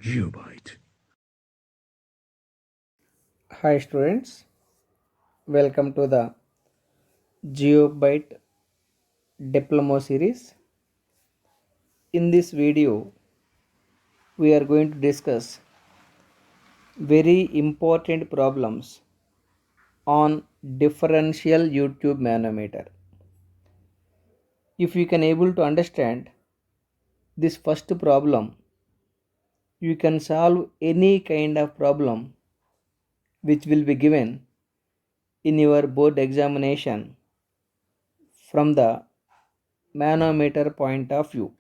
Geobyte. Hi students, welcome to the Geobyte Diploma series. In this video, we are going to discuss very important problems on differential YouTube manometer. If you can able to understand this first problem, you can solve any kind of problem which will be given in your board examination from the manometer point of view.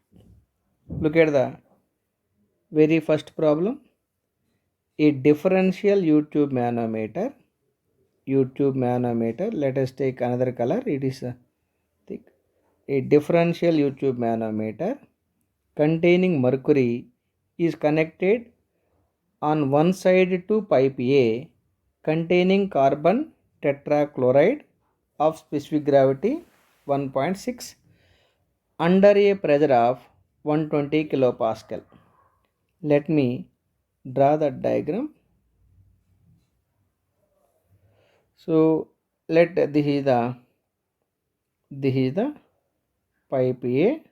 Look at the very first problem. A differential YouTube manometer, let us take another color, it is thick. A differential YouTube manometer containing mercury is connected on one side to pipe A containing carbon tetrachloride of specific gravity 1.6 under a pressure of 120 kilopascal. Let me draw the diagram. So let this is the pipe A.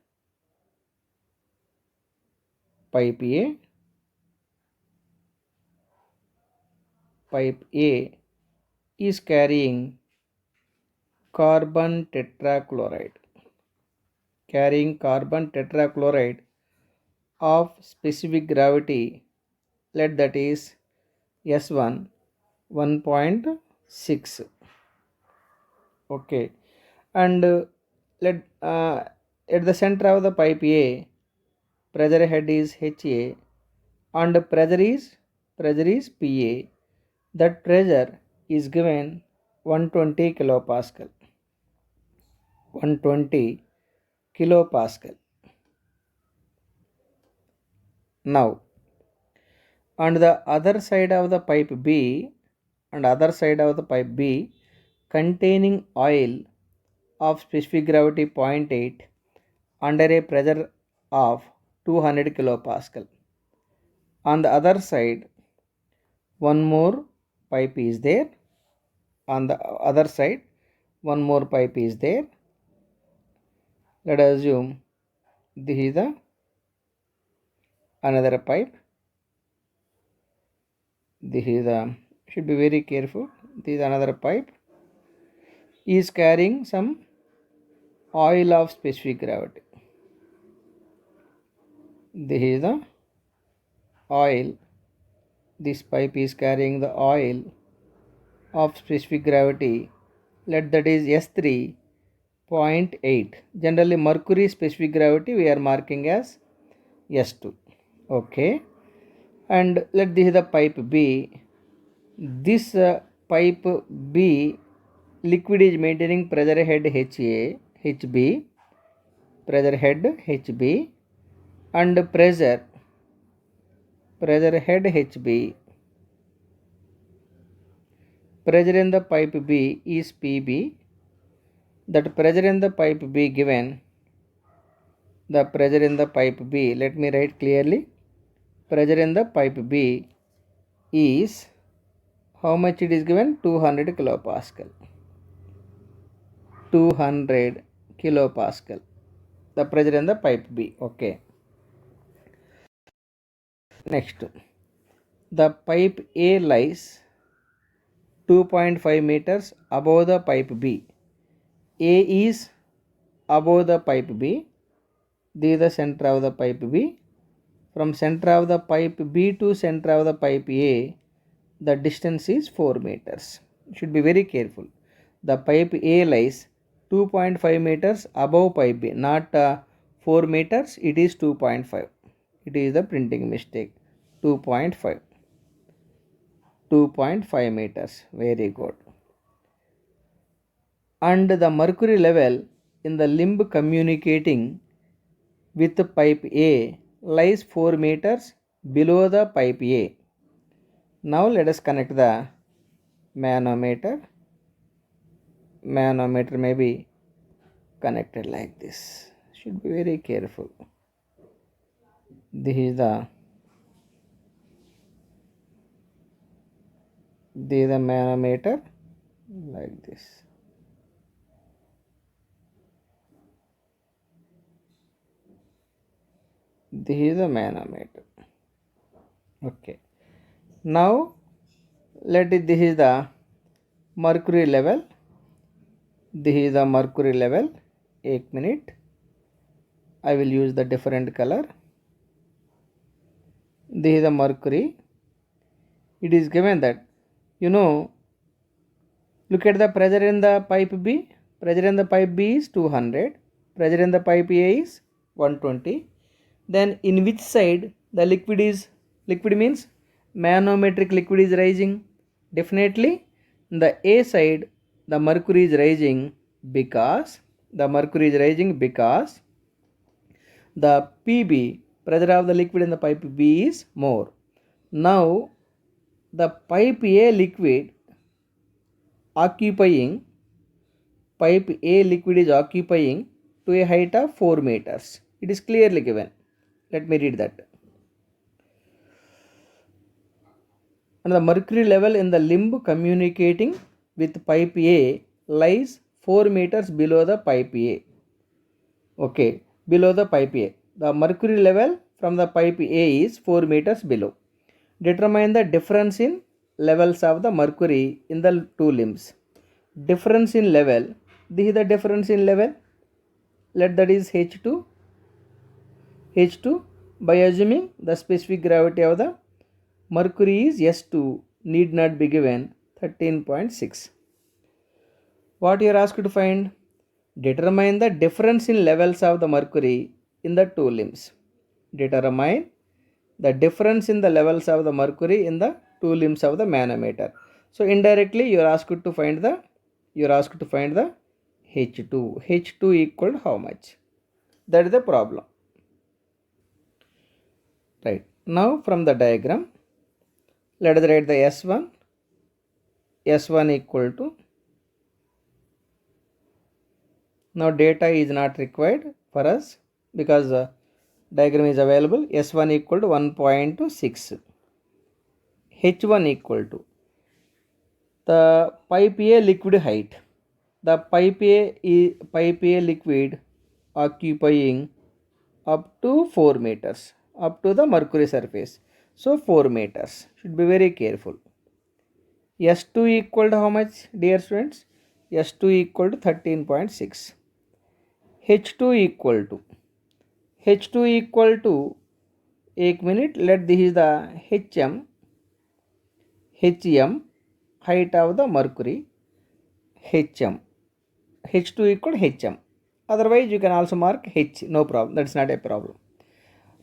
Pipe A. Pipe A is carrying carbon tetrachloride. Carrying carbon tetrachloride of specific gravity. Let that is S1 1.6. Okay, and let at the center of the pipe A, pressure head is HA and pressure is PA. That pressure is given 120 kilopascal. 120 kilopascal. Now, on the other side of the pipe B, containing oil of specific gravity 0.8 under a pressure of 200 kilopascal. On the other side, one more pipe is there. On the other side, one more pipe is there. Let us assume this is the another pipe. This is the, should be very careful. This is another pipe is carrying some oil of specific gravity. This is the oil. This pipe is carrying the oil of specific gravity. Let that is S3.8. Generally mercury specific gravity we are marking as S2. Okay. And let this is the pipe B. This pipe B liquid is maintaining pressure head HB, pressure head HB, and pressure head HB. Pressure in the pipe B is PB. That pressure in the pipe B given, the pressure in the pipe B, let me write clearly. Pressure in the pipe B is, how much it is given? 200 kilopascal. 200 kilopascal. The pressure in the pipe B. Okay. Next, the pipe A lies 2.5 meters above the pipe B. A is above the pipe B. This is the center of the pipe B. From center of the pipe B to center of the pipe A, the distance is 4 meters. You should be very careful. The pipe A lies 2.5 meters above pipe B, not 4 meters, it is 2.5. It is the printing mistake. 2.5. 2.5 meters. Very good. And the mercury level in the limb communicating with pipe A lies 4 meters below the pipe A. Now let us connect the manometer. Manometer may be connected like this. Should be very careful. This is the this is the manometer like this. This is the manometer. Okay. Now this is the mercury level. This is the mercury level. 1 minute. I will use the different color. This is the mercury. It is given that, look at the pressure in the pipe B. Pressure in the pipe B is 200. Pressure in the pipe A is 120. Then in which side the liquid means manometric liquid is rising? Definitely in the A side the mercury is rising because the PB, pressure of the liquid in the pipe B, is more. Now the pipe A liquid is occupying to a height of 4 meters. It is clearly given. Let me read that. And the mercury level in the limb communicating with pipe A lies 4 meters below the pipe A. Okay, below the pipe A. The mercury level from the pipe A is 4 meters below. Determine the difference in levels of the mercury in the two limbs. Difference in level. This is the difference in level. Let that is H2. By assuming the specific gravity of the mercury is S2, need not be given 13.6. What you are asked to find? Determine the difference in levels of the mercury in the two limbs. Determine the difference in the levels of the mercury in the two limbs of the manometer. So indirectly you are asked to find the H2. H2 equal to how much? That is the problem. Right. Now from the diagram, let us write the S1. S1 equal to, now data is not required for us because diagram is available. S1 equal to 1.6. H1 equal to the pipe A liquid height. The pipe A liquid occupying up to 4 meters up to the mercury surface. So 4 meters. Should be very careful. S2 equal to how much, dear students? S2 equal to 13.6. H2 equal to 1 minute. Let this is the HM height of the mercury. HM. H2 equal to HM. Otherwise you can also mark H. No problem. That's not a problem.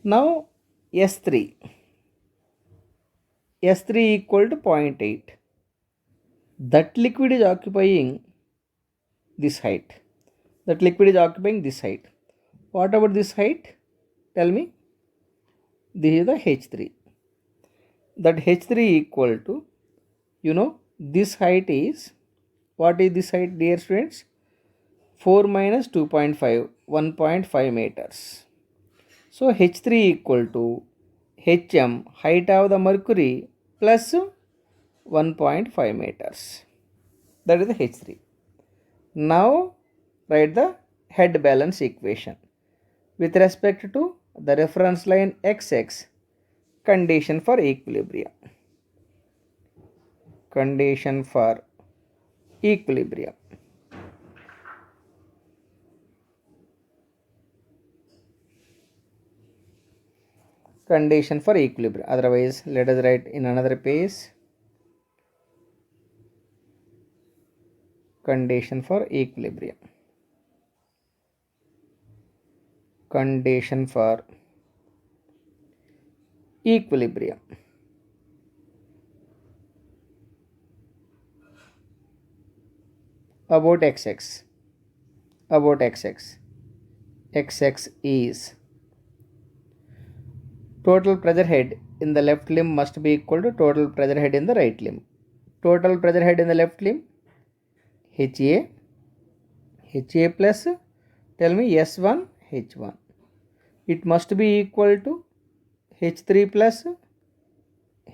Now S3 equal to 0.8. That liquid is occupying this height. What about this height? Tell me. This is the H3. That H3 equal to, this height is, what is this height, dear students? 4 minus 2.5, 1.5 meters. So H3 equal to HM, height of the mercury, plus 1.5 meters. That is the H3. Now write the head balance equation. With respect to the reference line XX, condition for equilibrium. Condition for equilibrium. Condition for equilibrium. Otherwise, let us write in another page. Condition for equilibrium. Condition for equilibrium. About XX. XX is total pressure head in the left limb must be equal to total pressure head in the right limb. Total pressure head in the left limb, HA plus, tell me, S1 H1. It must be equal to H3 plus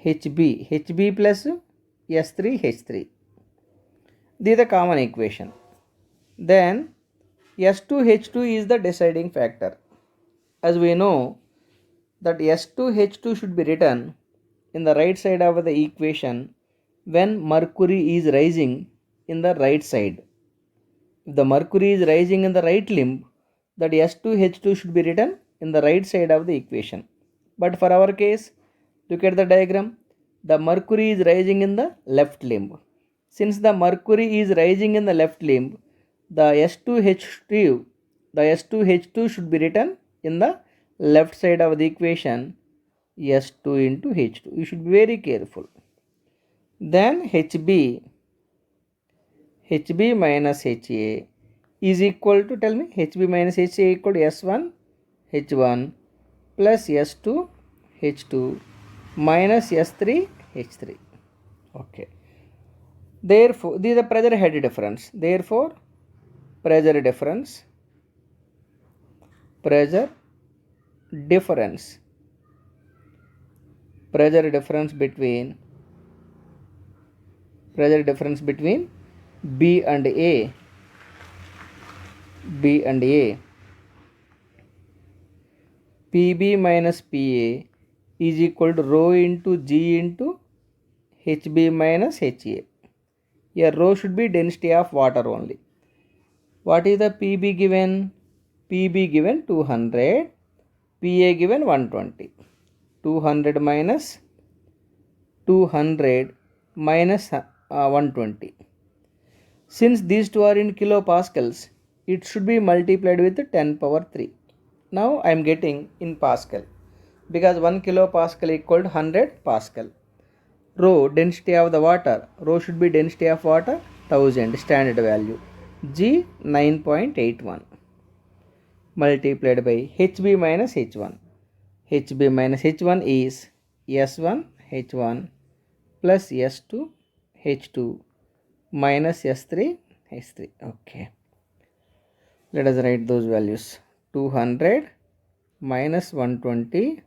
HB plus S3H3. This is the common equation. Then S2H2 is the deciding factor. As we know that S2H2 should be written in the right side of the equation when mercury is rising in the right side. If the mercury is rising in the right limb, that S2H2 should be written in the right side of the equation. But for our case, look at the diagram. The mercury is rising in the left limb. Since the mercury is rising in the left limb, the S2H2 should be written in the left side of the equation, S2 into H2. You should be very careful. Then HB minus HA is equal to, tell me, HB minus HA equal to S1 H1 plus S2 H2 minus S3 H3. Okay. Therefore, this is the pressure head difference. Therefore, pressure difference between B and A, PB minus PA is equal to rho into G into HB minus HA. Here rho should be density of water only. What is the PB given? PB given 200, PA given 120. 200 minus 120. Since these two are in kilopascals, it should be multiplied with 10 power 3. Now I am getting in Pascal, because 1 kilopascal equal to 100 Pascal. Rho, density of the water, rho should be density of water 1000 standard value. G 9.81 multiplied by HB minus H1. HB minus H1 is S1 H1 plus S2 H2 minus S3 H3. Okay. Let us write those values. 200 minus 120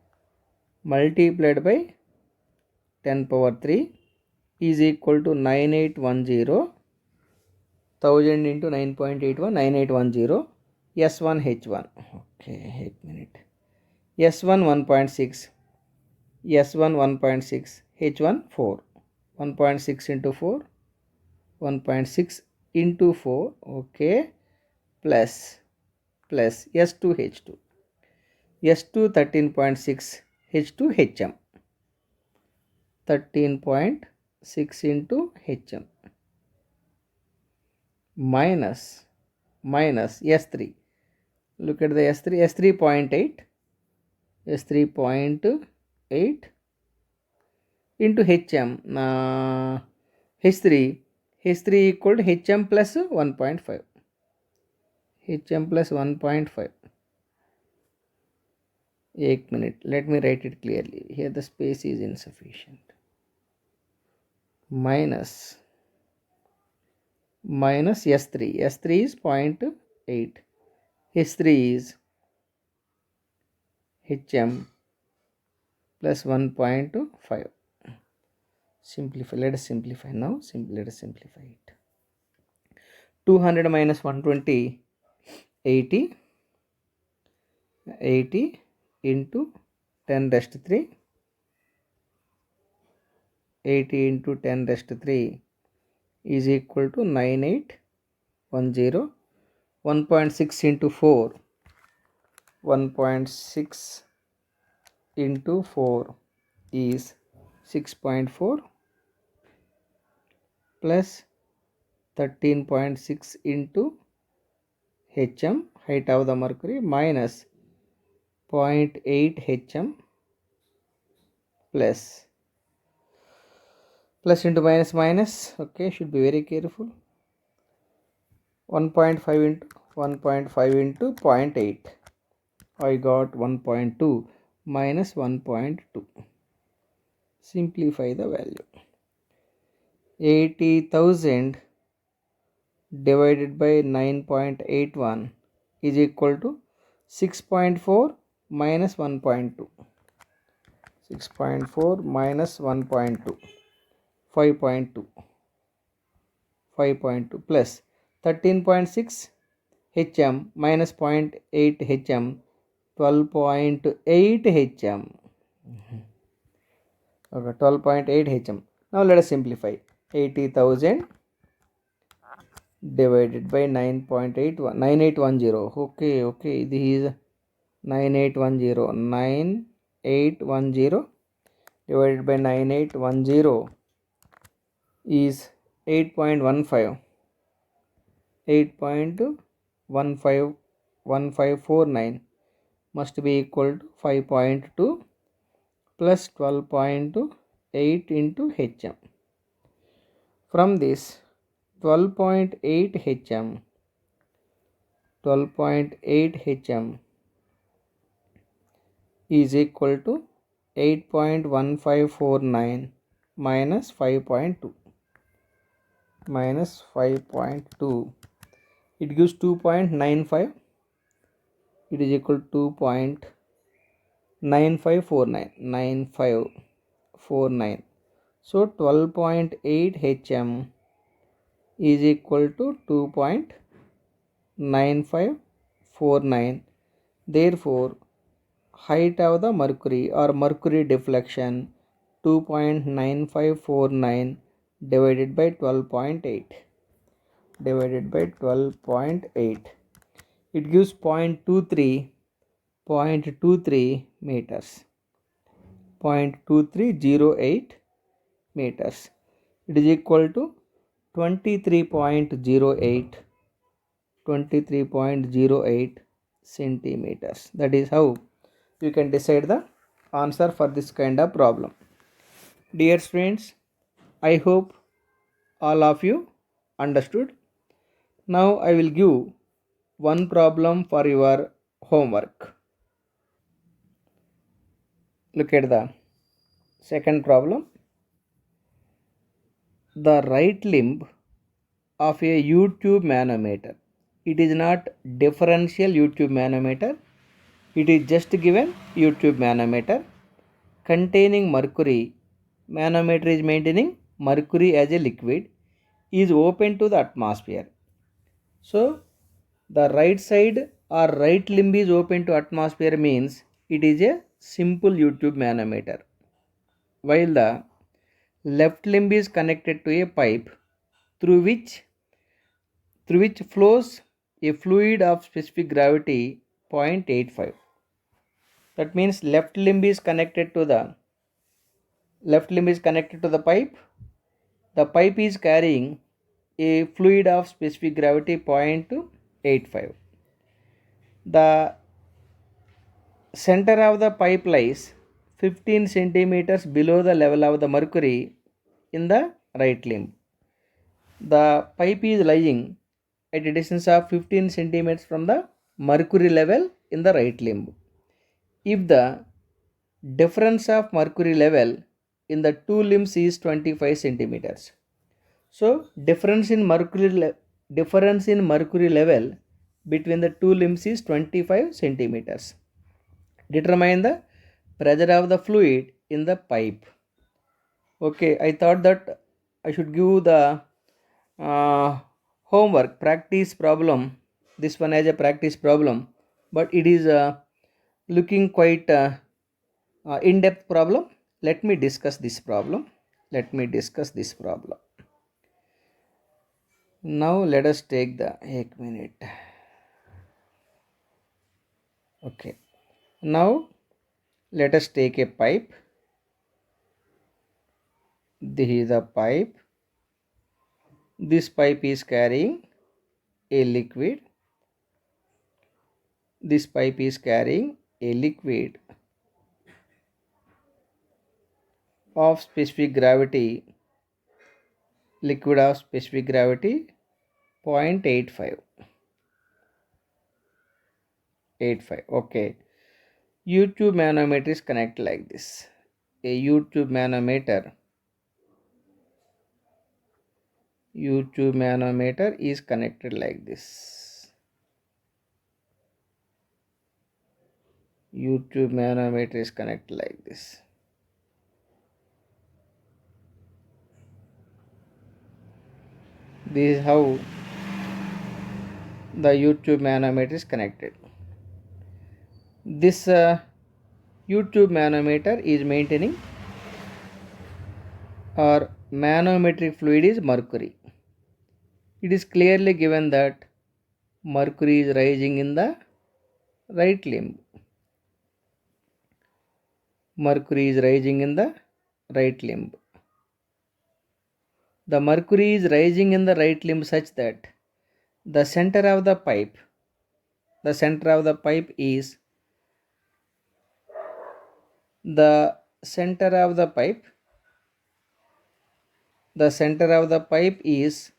multiplied by 10 power 3 is equal to 9810. 1000 into 9.81, 9810. S1 H1. Okay, 8 minute. S1 1.6, S1 1.6, H1 4. 1.6 into 4, 1.6 into 4, okay, plus S2 H2. S2 13.6, H2 HM. 13.6 into HM minus S3. Look at the S3, S3.8, S3.8 into HM, H3 equal to HM plus 1.5, HM plus 1.5. 1 minute, let me write it clearly. Here the space is insufficient. Minus S3, S3 is 0.8, H3 is HM plus 1.5. Simplify, let us simplify now. Let us simplify it. 200 minus 120, 80 into 10 raised to 3, 80 into 10 raised to 3 is equal to 9810. 1.6 into 4, 1.6 into 4 is 6.4 plus 13.6 into HM, height of the mercury, minus 0.8 HM plus into minus, okay, should be very careful. 1.5 into 0.8, I got 1.2 minus 1.2. Simplify the value. 80,000 divided by 9.81 is equal to 6.4 minus 1.2. 6.4 minus 1.2. 5.2 5.2 plus 13.6 hm minus 0.8 hm 12.8 hm. Okay, 12.8 hm. Now let us simplify. 80,000 divided by 9.81 9810. Okay, this is 9810 divided by 9810 is 8.15 8.151549 must be equal to 5.2 plus 12.8 into hm. From this 12.8 hm 12.8 hm is equal to 8.1549 minus 5.2 minus 5.2, it gives 2.95, it is equal to 2.9549 so 12.8 hm is equal to 2.9549. Therefore height of the mercury or mercury deflection 2.9549 divided by 12.8 divided by 12.8, it gives 0.23 meters, 0.2308 meters. It is equal to 23.08 centimeters. That is how you can decide the answer for this kind of problem. Dear students, I hope all of you understood. Now I will give one problem for your homework. Look at the second problem. The right limb of a U-tube manometer. It is not differential U-tube manometer. It is just given U-tube manometer containing mercury. Manometer is maintaining mercury as a liquid, is open to the atmosphere. So the right side or right limb is open to atmosphere means it is a simple U-tube manometer, while the left limb is connected to a pipe through which flows a fluid of specific gravity 0.85. That means left limb is connected to the pipe. The pipe is carrying a fluid of specific gravity 0.85. The center of the pipe lies 15 centimeters below the level of the mercury in the right limb. The pipe is lying at a distance of 15 centimeters from the mercury level in the right limb. If the difference of mercury level in the two limbs is 25 centimeters, so difference in mercury level between the two limbs is 25 centimeters. Determine the pressure of the fluid in the pipe. Okay, I thought that I should give the homework practice problem, this one as a practice problem, but it is looking quite in-depth problem. Let me discuss this problem. Now let us take the 1 minute. Okay, now let us take a pipe. This is a pipe. This pipe is carrying a liquid. This pipe is carrying a liquid of specific gravity, 0.85. Okay, U-tube manometer is connected like this. A U-tube manometer is connected like this. U-tube manometer is connected like this. This is how the YouTube manometer is connected. This YouTube manometer is maintaining, or manometric fluid is mercury. It is clearly given that mercury is rising in the right limb. Mercury is rising in the right limb. The mercury is rising in the right limb such that the center of the pipe is the center of the pipe is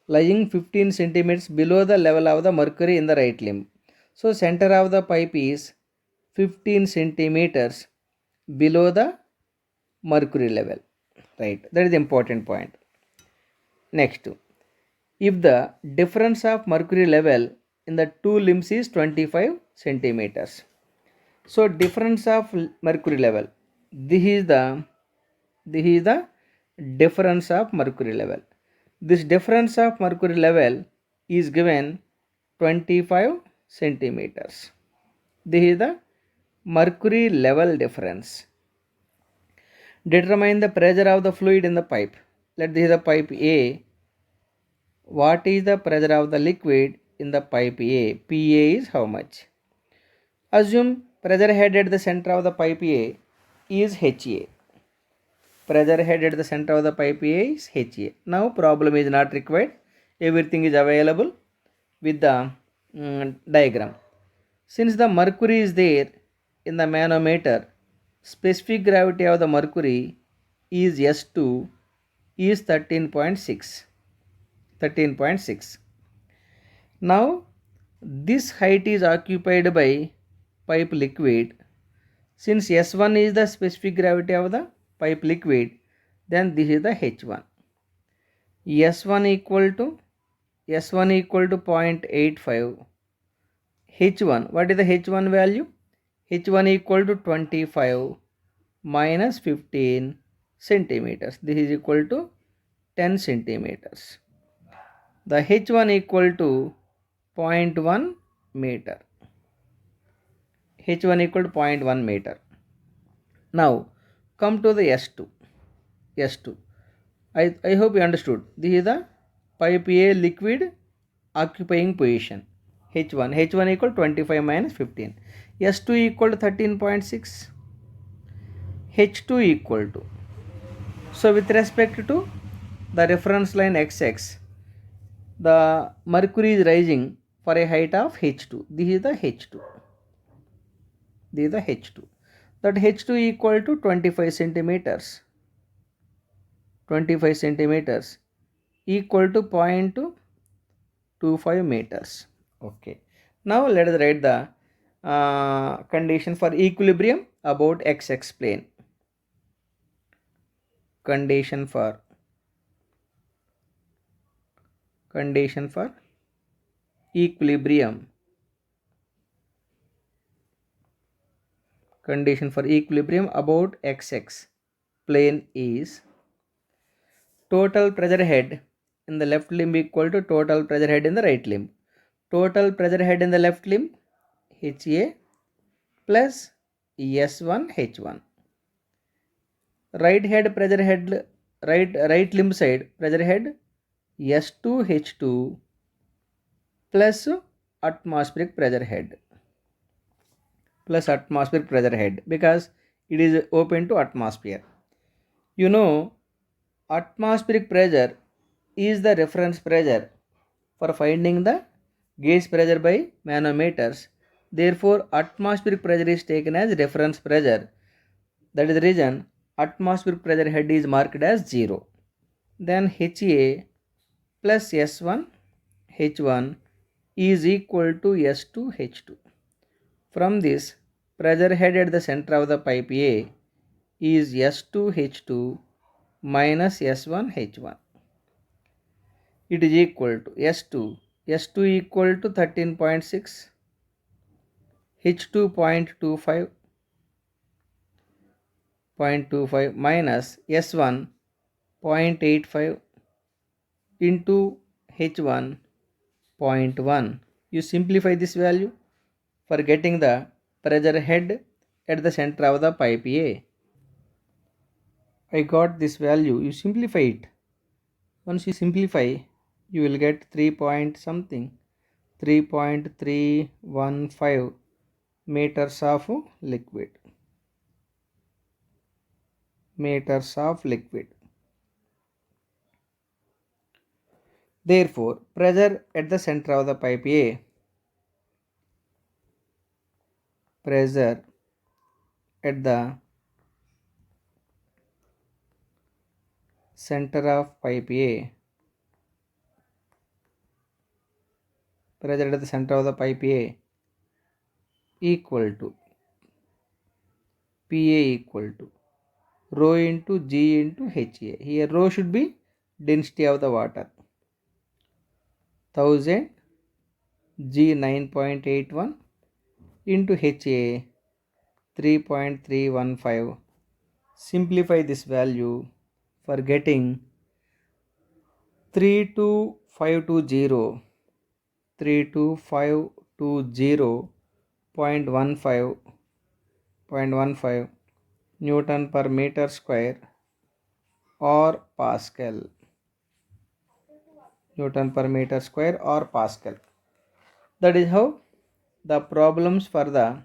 lying 15 centimeters below the level of the mercury in the right limb. So center of the pipe is 15 centimeters below the mercury level, right? That is the important point. Next, if the difference of mercury level in the two limbs is 25 centimeters, so difference of mercury level, this is the difference of mercury level. This difference of mercury level is given 25 centimeters. This is the mercury level difference. Determine the pressure of the fluid in the pipe. Let this is the pipe A. What is the pressure of the liquid in the pipe A? PA is how much? Assume pressure head at the center of the pipe A is HA. Pressure head at the center of the pipe A is HA. Now problem is not required. Everything is available with the diagram. Since the mercury is there in the manometer, specific gravity of the mercury is S2 is 13.6. Now this height is occupied by pipe liquid. Since S1 is the specific gravity of the pipe liquid, then this is the H1. S1 equal to 0.85. H1, what is the H1 value? H1 equal to 25 minus 15 centimeters. This is equal to 10 centimeters. The H1 equal to 0.1 meter. H1 equal to 0.1 meter. Now come to the S2. I hope you understood. This is the pipe A liquid occupying position. H1 equal to 25 minus 15. S2 equal to 13.6. H2 equal to. So with respect to the reference line XX, the mercury is rising for a height of H2. This is the H2. That H2 equal to 25 centimeters. 25 centimeters equal to 0.25 meters. Okay. Now let us write the condition for equilibrium about XX plane. Condition for equilibrium. Condition for equilibrium about XX plane is total pressure head in the left limb equal to total pressure head in the right limb. Total pressure head in the left limb HA plus S1 H1. Right limb side pressure head S2 H2 plus atmospheric pressure head because it is open to atmosphere. You know, atmospheric pressure is the reference pressure for finding the gauge pressure by manometers. Therefore, atmospheric pressure is taken as reference pressure. That is the reason atmospheric pressure head is marked as 0. Then HA plus S1 H1 is equal to S2 H2. From this, pressure head at the center of the pipe A is S2 H2 minus S1 H1. It is equal to S2 equal to 13.6, H2 0.25 minus S1 0.85 into H1.1. You simplify this value for getting the pressure head at the center of the pipe A. I got this value. You simplify it. Once you simplify, you will get 3 point something, 3.315 meters of liquid. Therefore, pressure at the center of the pipe A, pressure at the center of pipe A, pressure at the center of the pipe A equal to PA equal to rho into G into HA. Here rho should be density of the water. 1000 G 9.81 into HA 3.315. Simplify this value for getting 32520 32520.15 Newton per meter square or Pascal. Newton per meter square or Pascal. That is how the problems for the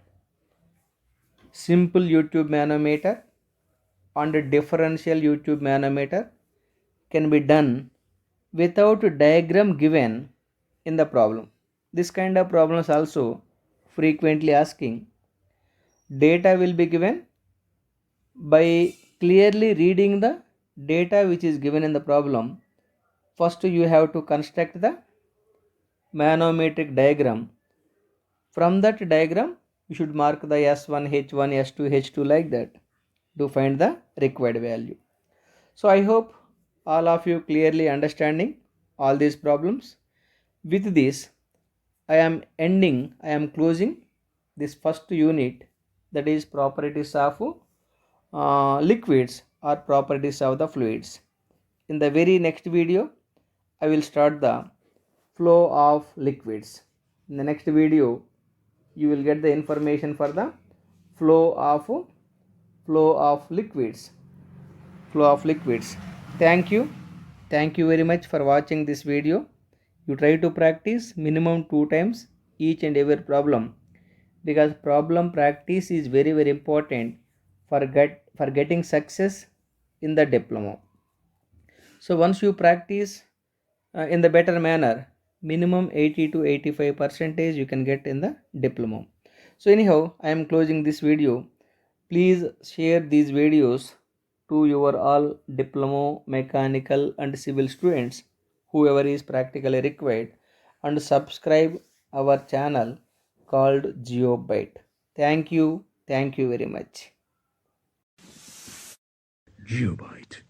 simple U-tube manometer and differential U-tube manometer can be done without a diagram given in the problem. This kind of problems also frequently asking. Data will be given by clearly reading the data which is given in the problem. First you have to construct the manometric diagram. From that diagram you should mark the S1, H1, S2, H2 like that to find the required value. So I hope all of you clearly understanding all these problems. With this I am closing this first unit, that is properties of liquids or properties of the fluids. In the very next video I will start the flow of liquids. In the next video you will get the information for the flow of liquids. Thank you very much for watching this video. You try to practice minimum 2 times each and every problem, because problem practice is very important for getting success in the diploma. So once you practice in the better manner, minimum 80 to 85 percentage you can get in the diploma. So anyhow, I am closing this video. Please share these videos to your all diploma, mechanical and civil students, whoever is practically required, and subscribe our channel called GeoByte. Thank you very much. GeoByte.